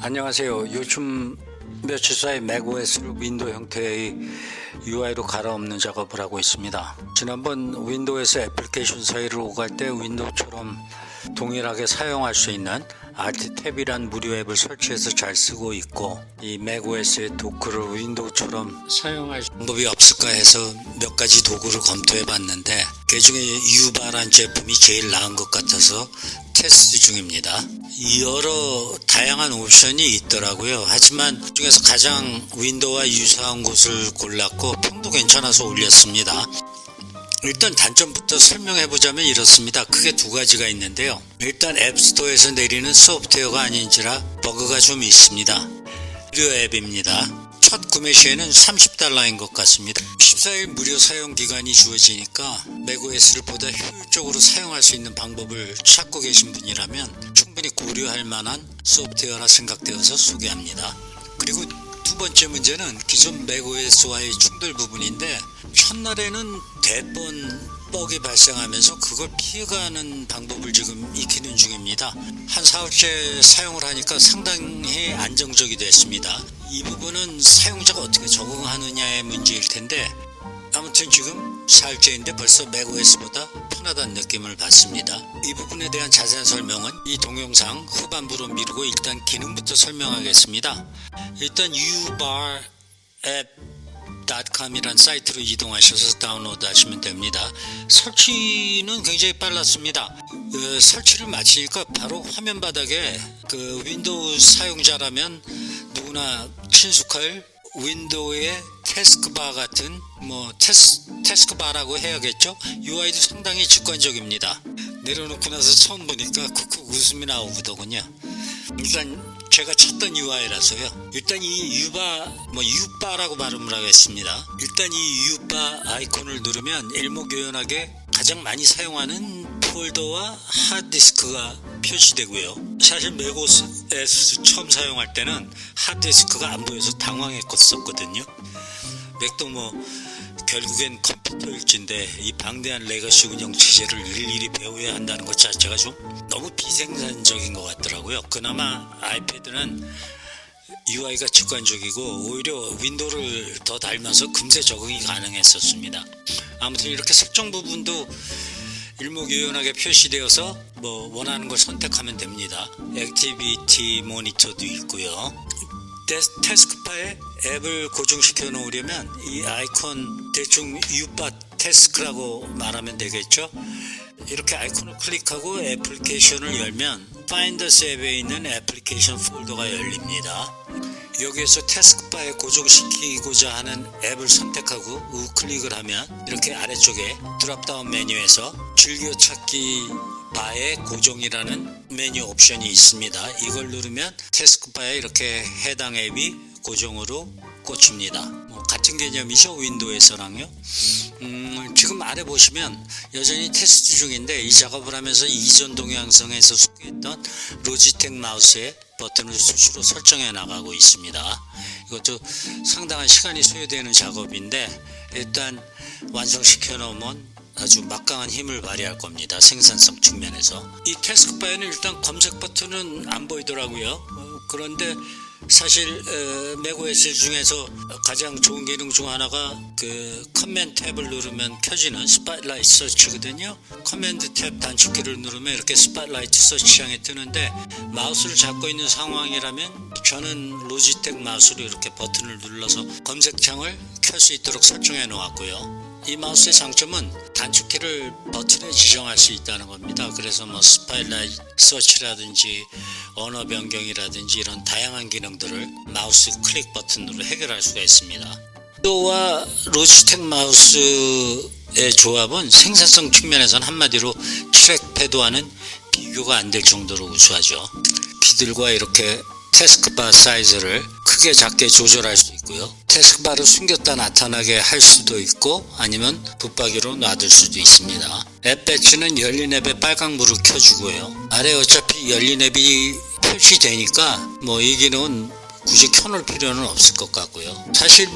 안녕하세요. 요즘 며칠 사이 맥OS를 윈도우 형태의 UI로 갈아엎는 작업을 하고 있습니다. 지난번 윈도우에서 애플리케이션 사이를 오갈 때 윈도우처럼 동일하게 사용할 수 있는 Alt 탭이란 무료 앱을 설치해서 잘 쓰고 있고, 이 맥OS의 도크를 윈도우처럼 사용할 방법이 없을까 해서 몇 가지 도구를 검토해 봤는데, 그 중에 유바란 제품이 제일 나은 것 같아서 테스트 중입니다. 여러 다양한 옵션이 있더라고요. 하지만 그중에서 가장 윈도우와 유사한 곳을 골랐고 평도 괜찮아서 올렸습니다. 일단 단점부터 설명해보자면 이렇습니다. 크게 두 가지가 있는데요. 일단 앱스토어에서 내리는 소프트웨어가 아닌지라 버그가 좀 있습니다. 무료 앱입니다. 첫 구매 시에는 $30인 것 같습니다. 14일 무료 사용 기간이 주어지니까 맥OS를 보다 효율적으로 사용할 수 있는 방법을 찾고 계신 분이라면 충분히 고려할 만한 소프트웨어라 생각되어서 소개합니다. 그리고 두 번째 문제는 기존 맥OS와의 충돌 부분인데, 첫날에는 대번 버그가 발생하면서 그걸 피해가는 방법을 지금 익히는 중입니다. 한 4일째 사용을 하니까 상당히 안정적이 됐습니다. 이 부분은 사용자가 어떻게 적응하느냐의 문제일 텐데, 아무튼 지금 4일째인데 벌써 맥OS보다 편하다는 느낌을 받습니다. 이 부분에 대한 자세한 설명은 이 동영상 후반부로 미루고 일단 기능부터 설명하겠습니다. 일단 ubar.app.com이란 사이트로 이동하셔서 다운로드 하시면 됩니다. 설치는 굉장히 빨랐습니다. 설치를 마치니까 바로 화면 바닥에 그 윈도우 사용자라면 누구나 친숙할 윈도우의 태스크바 같은 태스크바라고 해야겠죠? UI도 상당히 직관적입니다. 내려놓고 나서 처음 보니까 쿡쿡 웃음이 나오더군요. 일단 제가 찾던 UI라서요. 일단 이 유바라고 발음을 하겠습니다. 일단 이 유바 아이콘을 누르면 일목요연하게 가장 많이 사용하는 폴더와 하드디스크가 표시되고요. 사실 맥OS 처음 사용할 때는 하드디스크가 안 보여서 당황했었거든요. 맥도 결국엔 컴퓨터일진데 이 방대한 레거시 운영 체제를 일일이 배워야 한다는 것 자체가 좀 너무 비생산적인 것 같더라고요. 그나마 아이패드는 UI가 직관적이고 오히려 윈도우를 더 닮아서 금세 적응이 가능했었습니다. 아무튼 이렇게 설정 부분도 일목요연하게 표시되어서 원하는 걸 선택하면 됩니다. 액티비티 모니터도 있고요. 태스크바에 앱을 고정시켜 놓으려면 이 아이콘 대충 유바 태스크라고 말하면 되겠죠. 이렇게 아이콘을 클릭하고 애플리케이션을 열면 파인더스 앱에 있는 애플리케이션 폴더가 열립니다. 여기에서 태스크바에 고정시키고자 하는 앱을 선택하고 우클릭을 하면 이렇게 아래쪽에 드롭다운 메뉴에서 즐겨찾기 바에 고정이라는 메뉴 옵션이 있습니다. 이걸 누르면 태스크바에 이렇게 해당 앱이 고정으로 꽂힙니다. 같은 개념이죠, 윈도우에서랑요. 지금 아래 보시면 여전히 테스트 중인데, 이 작업을 하면서 이전 동영상에서 소개했던 로지텍 마우스의 버튼을 수시로 설정해 나가고 있습니다. 이것도 상당한 시간이 소요되는 작업인데, 일단 완성시켜 놓으면 아주 막강한 힘을 발휘할 겁니다. 생산성 측면에서. 이 태스크바에는 일단 검색 버튼은 안 보이더라고요. 그런데 사실 맥OS 중에서 가장 좋은 기능 중 하나가 그 커맨드 탭을 누르면 켜지는 스팟라이트 서치거든요. 커맨드 탭 단축키를 누르면 이렇게 스팟라이트 서치창이 뜨는데, 마우스를 잡고 있는 상황이라면 저는 로지텍 마우스로 이렇게 버튼을 눌러서 검색창을 켤 수 있도록 설정해 놓았고요. 이 마우스의 장점은 단축키를 버튼에 지정할 수 있다는 겁니다. 그래서 스팟라이트 서치라든지 언어 변경이라든지 이런 다양한 기능들을 마우스 클릭 버튼으로 해결할 수가 있습니다. 윈도우와 로지텍 마우스의 조합은 생산성 측면에서는 한마디로 트랙패드와는 비교가 안 될 정도로 우수하죠. 키들과 이렇게 태스크바 사이즈를 크게 작게 조절할 수 있고요. 태스크바를 숨겼다 나타나게 할 수도 있고, 아니면 붙박이로 놔둘 수도 있습니다. 앱 배치는 열린 앱에 빨강불을 켜주고요. 아래 어차피 열린 앱이 표시되니까 이 기능은 굳이 켜놓을 필요는 없을 것 같고요. 사실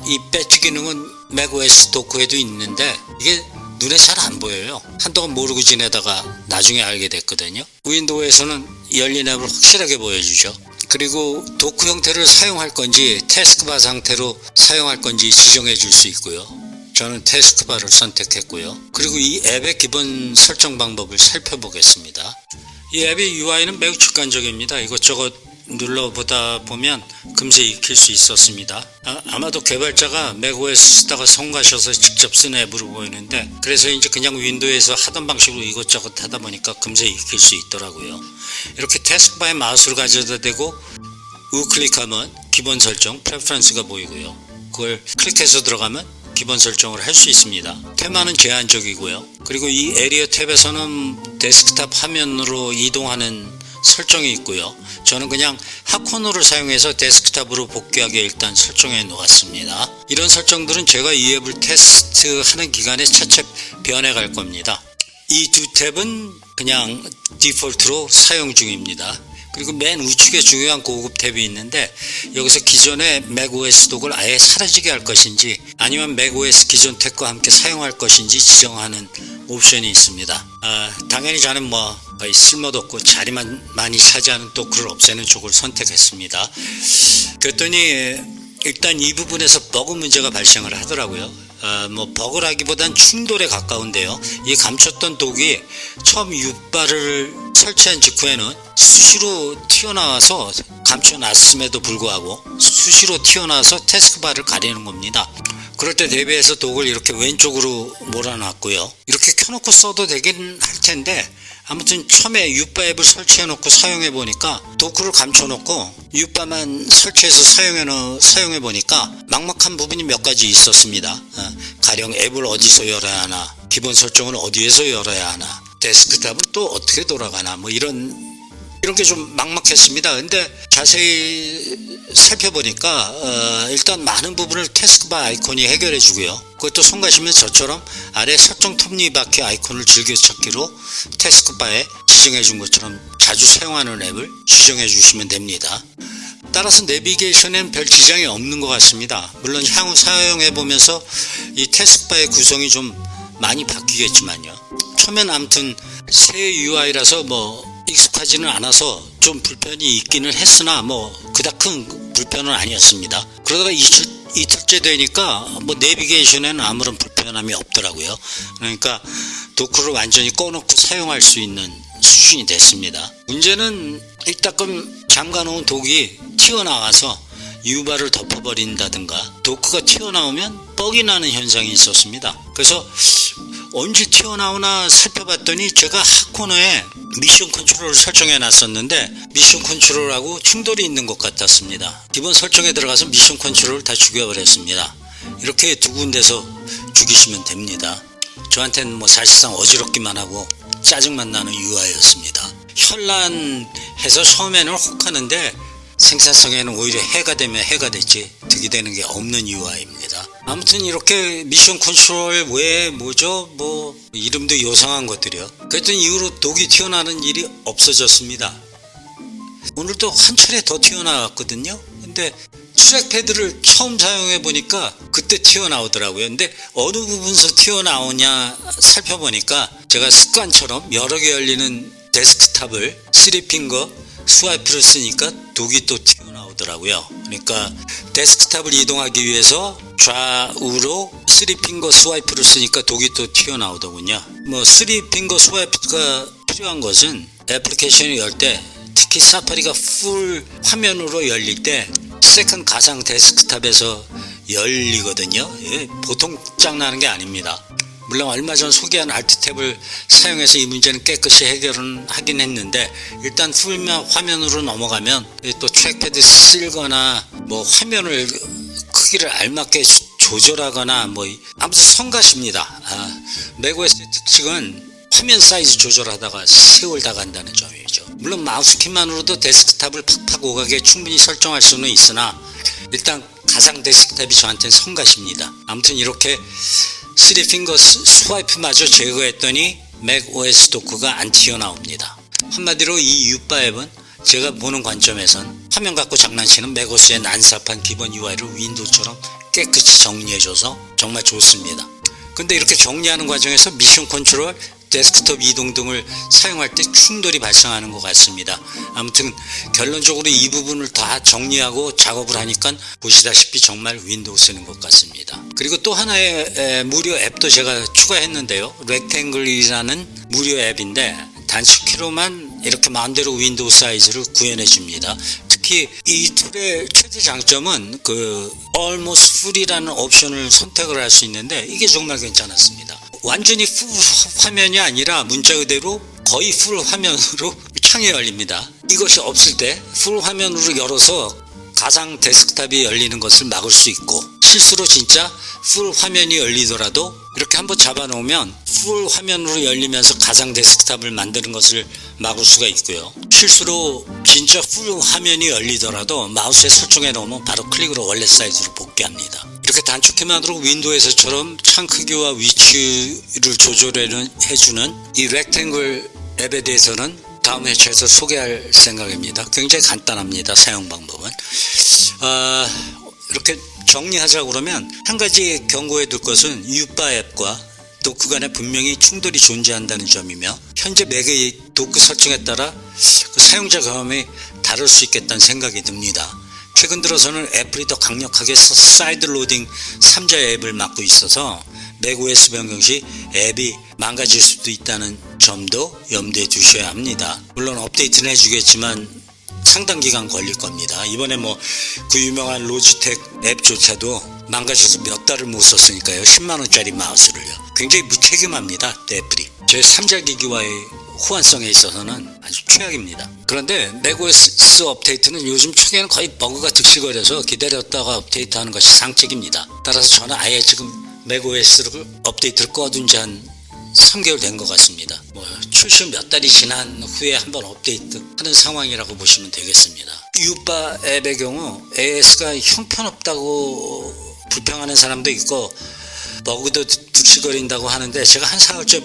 이 배치 기능은 맥OS 도크에도 있는데 이게 눈에 잘 안 보여요. 한동안 모르고 지내다가 나중에 알게 됐거든요. 윈도우에서는 열린 앱을 확실하게 보여주죠. 그리고 도크 형태를 사용할 건지 태스크바 상태로 사용할 건지 지정해 줄 수 있고요. 저는 태스크바를 선택했고요. 그리고 이 앱의 기본 설정 방법을 살펴보겠습니다. 이 앱의 UI는 매우 직관적입니다. 이것저것 눌러보다 보면 금세 익힐 수 있었습니다. 아마도 개발자가 맥OS 쓰다가 성가셔서 직접 쓴 앱으로 보이는데, 그래서 이제 그냥 윈도우에서 하던 방식으로 이것저것 하다 보니까 금세 익힐 수 있더라고요. 이렇게 태스크바에 마우스를 가져다 대고 우클릭하면 기본 설정, 프레퍼런스가 보이고요. 그걸 클릭해서 들어가면 기본 설정을 할 수 있습니다. 테마는 제한적이고요. 그리고 이 에리어 탭에서는 데스크탑 화면으로 이동하는 설정이 있고요. 저는 그냥 하코너를 사용해서 데스크탑으로 복귀하게 일단 설정해 놓았습니다. 이런 설정들은 제가 이 앱을 테스트하는 기간에 차츰 변해갈 겁니다. 이 두 탭은 그냥 디폴트로 사용 중입니다. 그리고 맨 우측에 중요한 고급 탭이 있는데, 여기서 기존의 맥OS 독을 아예 사라지게 할 것인지 아니면 맥OS 기존 탭과 함께 사용할 것인지 지정하는 옵션이 있습니다. 당연히 저는 거의 쓸모도 없고 자리만 많이 차지하는 도크를 없애는 쪽을 선택했습니다. 그랬더니 일단 이 부분에서 버그 문제가 발생을 하더라고요. 버그라기보단 충돌에 가까운데요. 이 감췄던 독이 처음 U바를 설치한 직후에는 수시로 튀어나와서, 감춰놨음에도 불구하고 수시로 튀어나와서 태스크바를 가리는 겁니다. 그럴 때 대비해서 독을 이렇게 왼쪽으로 몰아놨고요. 이렇게 켜놓고 써도 되긴 할 텐데, 아무튼 처음에 U바 앱을 설치해놓고 사용해보니까 도크를 감춰놓고 U바만 설치해서 사용해보니까 막막한 부분이 몇 가지 있었습니다. 가령 앱을 어디서 열어야 하나, 기본 설정은 어디에서 열어야 하나, 데스크탑은 또 어떻게 돌아가나, 이런 게 좀 막막했습니다. 근데 자세히 살펴보니까 일단 많은 부분을 태스크바 아이콘이 해결해 주고요. 그것도 손가시면 저처럼 아래 설정 톱니바퀴 아이콘을 즐겨찾기로 태스크바에 지정해 준 것처럼 자주 사용하는 앱을 지정해 주시면 됩니다. 따라서 내비게이션에는 별 지장이 없는 것 같습니다. 물론 향후 사용해 보면서 이 태스크바의 구성이 좀 많이 바뀌겠지만요. 처음엔 아무튼 새 UI라서 익숙하지는 않아서 좀 불편이 있기는 했으나 그닥 큰 불편은 아니었습니다. 그러다가 이틀째 되니까 내비게이션에는 아무런 불편함이 없더라고요. 그러니까 도크를 완전히 꺼놓고 사용할 수 있는 수준이 됐습니다. 문제는 이따금 잠가놓은 독이 튀어나와서 U바를 덮어버린다든가 도크가 튀어나오면 뻑이 나는 현상이 있었습니다. 그래서 언제 튀어나오나 살펴봤더니 제가 핫코너에 미션 컨트롤을 설정해 놨었는데 미션 컨트롤하고 충돌이 있는 것 같았습니다. 기본 설정에 들어가서 미션 컨트롤을 다 죽여버렸습니다. 이렇게 두 군데서 죽이시면 됩니다. 저한테는 사실상 어지럽기만 하고 짜증만 나는 UI였습니다. 현란해서 처음에는 혹하는데 생산성에는 오히려 해가 되면 해가 됐지 득이 되는 게 없는 UI입니다. 아무튼 이렇게 미션 컨트롤 외에 이름도 요상한 것들이요. 그랬던 이후로 독이 튀어나오는 일이 없어졌습니다. 오늘도 한 차례 더 튀어나왔거든요. 근데 트랙패드를 처음 사용해 보니까 그때 튀어나오더라고요. 근데 어느 부분에서 튀어나오냐 살펴보니까 제가 습관처럼 여러 개 열리는 데스크탑을 3핑거 스와이프를 쓰니까 독이 또 튀어나오더라고요. 그러니까 데스크탑을 이동하기 위해서 좌우로 3핑거 스와이프를 쓰니까 독이 또 튀어나오더군요. 3핑거 스와이프가 필요한 것은 애플리케이션을 열 때, 특히 사파리가 풀 화면으로 열릴 때 세컨 가상 데스크탑에서 열리거든요. 보통 짱나는 게 아닙니다. 물론 얼마 전 소개한 알트탭을 사용해서 이 문제는 깨끗이 해결은 하긴 했는데, 일단 풀면 화면으로 넘어가면 또 트랙패드 쓸거나 화면을 크기를 알맞게 조절하거나 아무튼 성가십니다. 맥OS의 특징은 화면 사이즈 조절하다가 세월 다 간다는 점이죠. 물론 마우스키만으로도 데스크탑을 팍팍 오가게 충분히 설정할 수는 있으나 일단 가상 데스크탑이 저한테는 성가십니다. 아무튼 이렇게 3핑거 스와이프마저 제거했더니 맥OS 도크가 안 튀어나옵니다. 한마디로 이 U바 앱은 제가 보는 관점에선 화면 갖고 장난치는 맥OS의 난삽한 기본 UI를 윈도우처럼 깨끗이 정리해줘서 정말 좋습니다. 근데 이렇게 정리하는 과정에서 미션 컨트롤, 데스크톱 이동 등을 사용할 때 충돌이 발생하는 것 같습니다. 아무튼 결론적으로 이 부분을 다 정리하고 작업을 하니까 보시다시피 정말 윈도우 쓰는 것 같습니다. 그리고 또 하나의 무료 앱도 제가 추가했는데요. 렉탱글이라는 무료 앱인데 단축키로만 이렇게 마음대로 윈도우 사이즈를 구현해 줍니다. 특히 이 툴의 최대 장점은 그 Almost Full이라는 옵션을 선택을 할 수 있는데 이게 정말 괜찮았습니다. 완전히 풀 화면이 아니라 문자 그대로 거의 풀 화면으로 창이 열립니다. 이것이 없을 때 풀 화면으로 열어서 가상 데스크탑이 열리는 것을 막을 수 있고, 실수로 진짜 풀 화면이 열리더라도 이렇게 한번 잡아놓으면 풀 화면으로 열리면서 가상 데스크탑을 만드는 것을 막을 수가 있고요. 실수로 진짜 풀 화면이 열리더라도 마우스에 설정해 놓으면 바로 클릭으로 원래 사이즈로 복귀합니다. 이렇게 단축키만으로 윈도우에서처럼 창 크기와 위치를 조절해주는 이 렉탱글 앱에 대해서는 다음 회차에서 소개할 생각입니다. 굉장히 간단합니다. 사용 방법은. 이렇게 정리하자고 그러면 한 가지 경고해 둘 것은 유바 앱과 또 그간에 분명히 충돌이 존재한다는 점이며, 현재 매개의 도크 설정에 따라 그 사용자 경험이 다를 수 있겠다는 생각이 듭니다. 최근 들어서는 애플이 더 강력하게 사이드 로딩 3자 앱을 막고 있어서 맥OS 변경 시 앱이 망가질 수도 있다는 점도 염두에 두셔야 합니다. 물론 업데이트는 해주겠지만 상당 기간 걸릴 겁니다. 이번에 그 유명한 로지텍 앱조차도 망가져서 몇 달을 못 썼으니까요. 10만원짜리 마우스를요. 굉장히 무책임합니다. 애플이. 제 3자 기기와의 호환성에 있어서는 아주 최악입니다. 그런데 맥OS 업데이트는 요즘 초기에는 거의 버그가 득실거려서 기다렸다가 업데이트하는 것이 상책입니다. 따라서 저는 아예 지금 맥OS를 업데이트를 꺼둔 지 한 3개월 된 것 같습니다. 출시 몇 달이 지난 후에 한번 업데이트 하는 상황이라고 보시면 되겠습니다. 유바 앱의 경우 AS가 형편없다고 불평하는 사람도 있고 버그도 득실거린다고 하는데, 제가 한 사흘째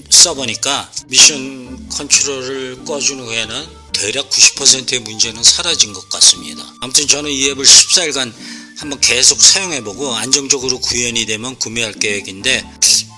써보니까 미션 컨트롤을 꺼준 후에는 대략 90%의 문제는 사라진 것 같습니다. 아무튼 저는 이 앱을 14일간 한번 계속 사용해보고 안정적으로 구현이 되면 구매할 계획인데,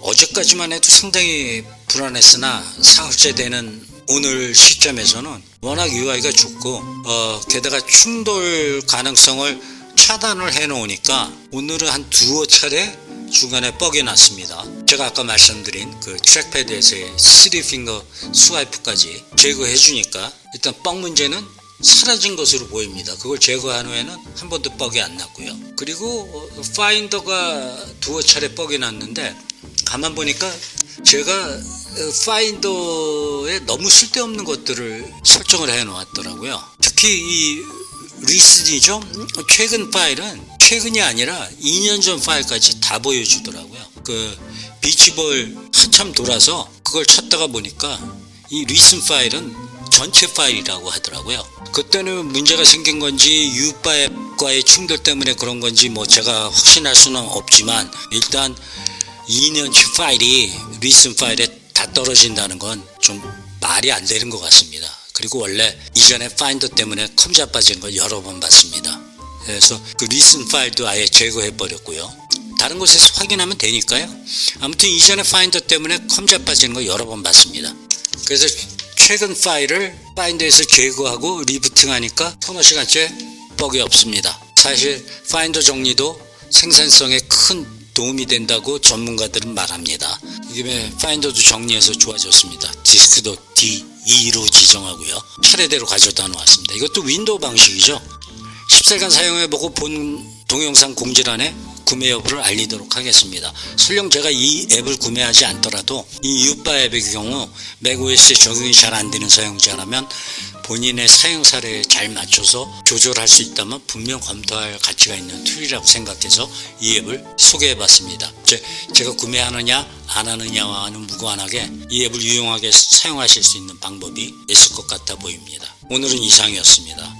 어제까지만 해도 상당히 불안했으나 사흘째 되는 오늘 시점에서는 워낙 UI가 좋고 게다가 충돌 가능성을 차단을 해놓으니까 오늘은 한 두어 차례 중간에 뻑이 났습니다. 제가 아까 말씀드린 그 트랙패드에서의 3핑거 스와이프까지 제거해 주니까 일단 뻑 문제는 사라진 것으로 보입니다. 그걸 제거한 후에는 한 번도 뻑이 안 났고요. 그리고 파인더가 두어 차례 뻑이 났는데, 가만 보니까 제가 파인더에 너무 쓸데없는 것들을 설정을 해 놓았더라고요. 특히 이 리슨이죠. 최근 파일은 최근이 아니라 2년 전 파일까지 다 보여주더라고요. 그 비치볼 한참 돌아서 그걸 찾다가 보니까 이 리슨 파일은 전체 파일이라고 하더라고요. 그때는 문제가 생긴 건지 유바 앱과의 충돌 때문에 그런 건지 제가 확신할 수는 없지만, 일단 2년치 파일이 리슨 파일에 다 떨어진다는 건 좀 말이 안 되는 것 같습니다. 그리고 원래 이전에 파인더 때문에 컴자 빠지는 걸 여러 번 봤습니다. 그래서 그 리슨 파일도 아예 제거해 버렸고요. 다른 곳에서 확인하면 되니까요. 아무튼 이전에 파인더 때문에 컴자 빠지는 걸 여러 번 봤습니다. 그래서 최근 파일을 파인더에서 제거하고 리부팅하니까 서너 시간째 뻑이 없습니다. 사실 파인더 정리도 생산성에 큰 도움이 된다고 전문가들은 말합니다. 이게 파인더도 정리해서 좋아졌습니다. 디스크도 D2로 지정하고요. 차례대로 가져다 놓았습니다. 이것도 윈도우 방식이죠. 14일간 사용해보고 본 동영상 공지란에 구매 여부를 알리도록 하겠습니다. 설령 제가 이 앱을 구매하지 않더라도 이 유바 앱의 경우 맥OS에 적용이 잘 안 되는 사용자라면 본인의 사용 사례에 잘 맞춰서 조절할 수 있다면 분명 검토할 가치가 있는 툴이라고 생각해서 이 앱을 소개해봤습니다. 제가 구매하느냐 안 하느냐와는 무관하게 이 앱을 유용하게 사용하실 수 있는 방법이 있을 것 같아 보입니다. 오늘은 이상이었습니다.